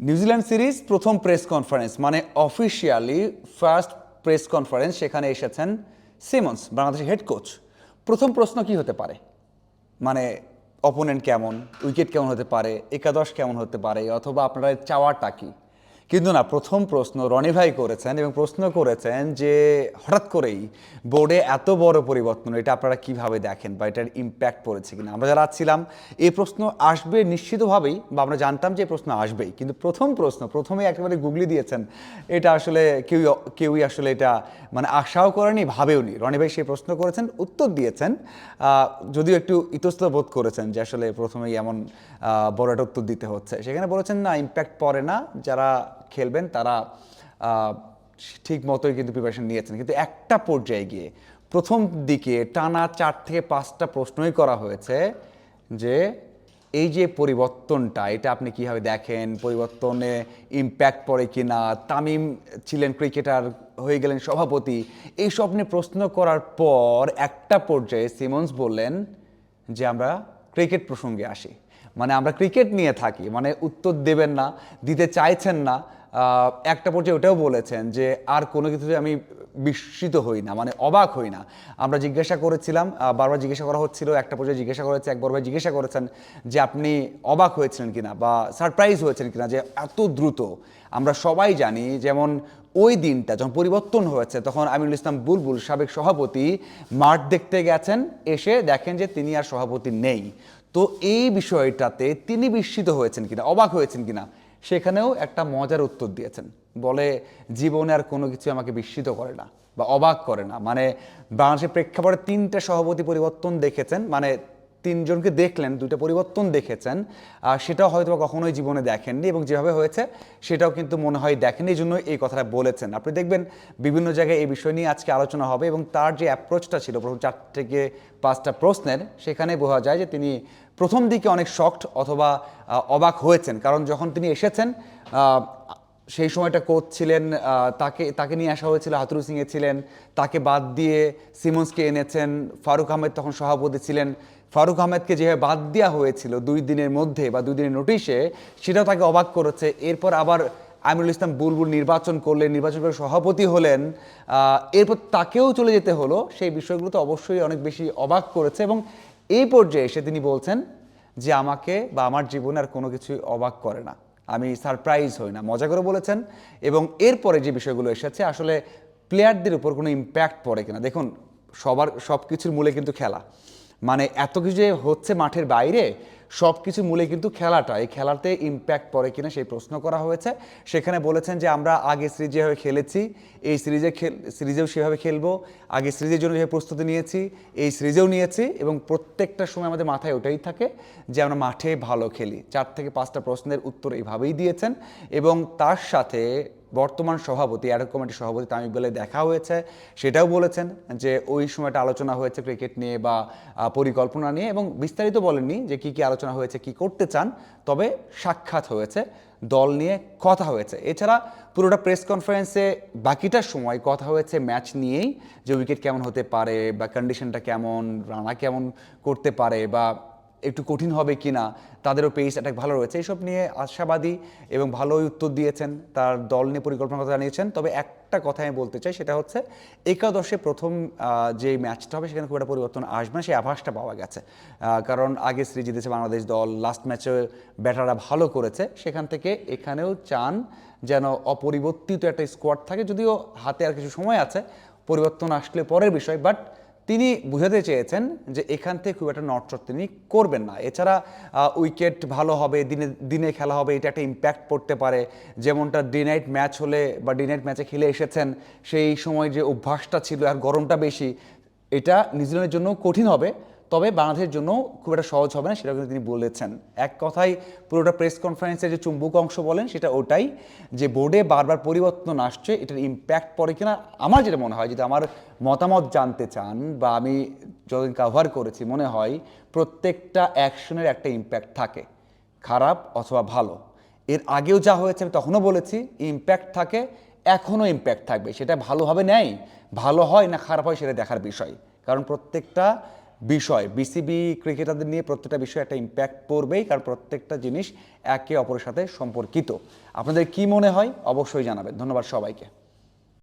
New Zealand series প্রথম press conference মানে officially first press conference, সেখানে এসেছেন সিমন্স, বাংলাদেশের হেড কোচ। প্রথম প্রশ্ন কি হতে পারে, মানে অপোনেন্ট কেমন, উইকেট কেমন হতে পারে, একাদশ কেমন হতে পারে, অথবা আপনারা চাওয়াটা কি? কিন্তু না, প্রথম প্রশ্ন রনি ভাই করেছেন এবং প্রশ্ন করেছেন যে হঠাৎ করেই বোর্ডে এত বড় পরিবর্তন, এটা আপনারা কিভাবে দেখেন বা এটার ইম্প্যাক্ট পড়েছে কিনা। আমরা যারা ছিলাম এই প্রশ্ন আসবে নিশ্চিতভাবেই, বা আমরা জানতাম যে এই প্রশ্ন আসবেই, কিন্তু প্রথমেই একেবারে গুগলি দিয়েছেন। এটা আসলে কেউই আসলে এটা মানে আশাও করেনি, ভাবেওনি। রনি ভাই সেই প্রশ্ন করেছেন, উত্তর দিয়েছেন, যদিও একটু ইতস্তত বোধ করেছেন যে আসলে প্রথমেই এমন বড় একটা উত্তর দিতে হচ্ছে। সেখানে বলেছেন না, ইম্প্যাক্ট পড়ে না, যারা খেলবেন তারা ঠিক মতোই কিন্তু প্রিপারেশন নিয়েছেন। কিন্তু একটা পর্যায়ে গিয়ে প্রথম দিকে টানা 4 থেকে 5টা প্রশ্নই করা হয়েছে যে এই যে পরিবর্তনটা, এটা আপনি কীভাবে দেখেন, পরিবর্তনে ইম্প্যাক্ট পড়ে কি না, তামিম ছিলেন ক্রিকেটার, হয়ে গেলেন সভাপতি, এই সব নিয়ে প্রশ্ন করার পর একটা পর্যায়ে সিমন্স বললেন যে আমরা ক্রিকেট প্রসঙ্গে আসি, মানে আমরা ক্রিকেট নিয়ে থাকি, মানে উত্তর দেবেন না, দিতে চাইছেন না। একটা পর্যায়ে ওটাও বলেছেন যে আর কোনো কিছুতে আমি বিস্মিত হই না, মানে অবাক হই না। আমরা জিজ্ঞাসা করেছিলাম, বারবার জিজ্ঞাসা করা হচ্ছিল, একটা পর্যায়ে জিজ্ঞাসা করেছে, একবার ভাই জিজ্ঞাসা করেছেন যে আপনি অবাক হয়েছিলেন কিনা বা সারপ্রাইজ হয়েছেন কিনা যে এত দ্রুত। আমরা সবাই জানি যেমন ওই দিনটা যখন পরিবর্তন হয়েছে, তখন আমিনুল ইসলাম বুলবুল সাবেক সভাপতি মাঠ দেখতে গেছেন, এসে দেখেন যে তিনি আর সভাপতি নেই। তো এই বিষয়টাতে তিনি বিস্মিত হয়েছেন কিনা, অবাক হয়েছেন কিনা, সেখানেও একটা মজার উত্তর দিয়েছেন। বলে জীবনে আর কোনো কিছু আমাকে বিস্মিত করে না বা অবাক করে না। মানে বাংলাদেশের প্রেক্ষাপটে 3টে সভাপতি পরিবর্তন দেখেছেন, মানে 3জনকে দেখলেন, 2টা পরিবর্তন দেখেছেন, সেটাও হয়তো কখনোই জীবনে দেখেননি, এবং যেভাবে হয়েছে সেটাও কিন্তু মনে হয় দেখেননি, এই জন্য এই কথাটা বলেছেন। আপনি দেখবেন বিভিন্ন জায়গায় এই বিষয় নিয়ে আজকে আলোচনা হবে, এবং তার যে অ্যাপ্রোচটা ছিল প্রথম 4 থেকে 5টা প্রশ্নের, সেখানে বোঝা যায় যে তিনি প্রথম দিকে অনেক শকড অথবা অবাক হয়েছেন। কারণ যখন তিনি এসেছেন, সেই সময়টা কোচ ছিলেন, তাকে নিয়ে আসা হয়েছিল, হাথুরু সিংয়ে ছিলেন, তাকে বাদ দিয়ে সিমন্সকে এনেছেন, ফারুক আহমেদ তখন সভাপতি ছিলেন। ফারুক আহমেদকে যেভাবে বাদ দেওয়া হয়েছিল 2 দিনের মধ্যে বা 2 দিনের নোটিশে, সেটাও তাকে অবাক করেছে। এরপর আবার আমিনুল ইসলাম বুলবুল নির্বাচন করলেন, নির্বাচন করে সভাপতি হলেন, এরপর তাকেও চলে যেতে হলো। সেই বিষয়গুলো তো অবশ্যই অনেক বেশি অবাক করেছে, এবং এই পর্যায়ে এসে তিনি বলছেন যে আমাকে বা আমার জীবনে আর কোনো কিছুই অবাক করে না, আমি সারপ্রাইজ হই না, মজা করে বলেছেন। এবং এরপরে যে বিষয়গুলো এসেছে, আসলে প্লেয়ারদের উপর কোনো ইম্প্যাক্ট পড়ে কিনা। দেখুন, সব কিছুর মূলে কিন্তু খেলা, মানে এত কিছু যে হচ্ছে মাঠের বাইরে, সব কিছু মূলে কিন্তু খেলাটা, এই খেলাতে ইম্প্যাক্ট পড়ে কিনা সেই প্রশ্ন করা হয়েছে। সেখানে বলেছেন যে আমরা আগে সিরিজ যেভাবে খেলেছি, এই সিরিজেও সেভাবে খেলবো, আগে সিরিজের জন্য যেভাবে প্রস্তুতি নিয়েছি, এই সিরিজেও নিয়েছি, এবং প্রত্যেকটা সময় আমাদের মাথায় ওটাই থাকে যে আমরা মাঠে ভালো খেলি। 4 থেকে 5টা প্রশ্নের উত্তর এইভাবেই দিয়েছেন, এবং তার সাথে বর্তমান সভাপতি, অ্যাডহক কমিটির সভাপতি তামিম ইকবালের দেখা হয়েছে, সেটাও বলেছেন যে ওই সময়টা আলোচনা হয়েছে ক্রিকেট নিয়ে বা পরিকল্পনা নিয়ে, এবং বিস্তারিত বলেননি যে কী কী আলোচনা হয়েছে, কি করতে চান, তবে সাক্ষাৎ হয়েছে, দল নিয়ে কথা হয়েছে। এছাড়া পুরোটা প্রেস কনফারেন্সে বাকিটার সময় কথা হয়েছে ম্যাচ নিয়েই, যে উইকেট কেমন হতে পারে বা কন্ডিশনটা কেমন, রানা কেমন করতে পারে বা একটু কঠিন হবে কি না, তাদেরও পেস অ্যাটাক ভালো রয়েছে, এইসব নিয়ে আশাবাদী এবং ভালোই উত্তর দিয়েছেন, তার দল নিয়ে পরিকল্পনার কথা জানিয়েছেন। তবে একটা কথা আমি বলতে চাই, সেটা হচ্ছে একাদশে প্রথম যে ম্যাচটা হবে সেখানে খুব একটা পরিবর্তন আসবে না, সেই আভাসটা পাওয়া গেছে। কারণ আগে সিরিজ জিতেছে বাংলাদেশ দল, লাস্ট ম্যাচে ব্যাটাররা ভালো করেছে, সেখান থেকে এখানেও চান যেন অপরিবর্তিত একটা স্কোয়াড থাকে। যদিও হাতে আর কিছু সময় আছে, পরিবর্তন আসলে পরের বিষয়, বাট তিনি বুঝাতে চেয়েছেন যে এখান থেকে খুব একটা নটচট তিনি করবেন না। এছাড়া উইকেট ভালো হবে, দিনে দিনে খেলা হবে, এটা একটা ইম্প্যাক্ট পড়তে পারে। যেমনটা ডে নাইট ম্যাচ হলে বা ডে নাইট ম্যাচে খেলে এসেছেন, সেই সময় যে অভ্যাসটা ছিল আর গরমটা বেশি, এটা নিউজিল্যান্ডের জন্য কঠিন হবে, তবে বাংলাদেশের জন্য খুব একটা সহজ হবে না, সেটা কিন্তু তিনি বলেছেন। এক কথায় পুরোটা প্রেস কনফারেন্সের যে চুম্বক অংশ বলেন, সেটা ওটাই যে বোর্ডে বারবার পরিবর্তন আসছে, এটার ইম্প্যাক্ট পড়ে কিনা। আমার যেটা মনে হয়, যদি আমার মতামত জানতে চান বা আমি যতদিন কাভার করেছি, মনে হয় প্রত্যেকটা অ্যাকশনের একটা ইম্প্যাক্ট থাকে, খারাপ অথবা ভালো। এর আগেও যা হয়েছে আমি তখনও বলেছি ইম্প্যাক্ট থাকে, এখনও ইম্প্যাক্ট থাকবে। সেটা ভালোভাবে নেয়, ভালো হয় না খারাপ হয় সেটা দেখার বিষয়, কারণ প্রত্যেকটা বিষয়, বিসিবি ক্রিকেটারদের নিয়ে প্রত্যেকটা বিষয়ে একটা ইম্প্যাক্ট পড়বেই, কারণ প্রত্যেকটা জিনিস একে অপরের সাথে সম্পর্কিত। আপনাদের কি মনে হয় অবশ্যই জানাবেন। ধন্যবাদ সবাইকে।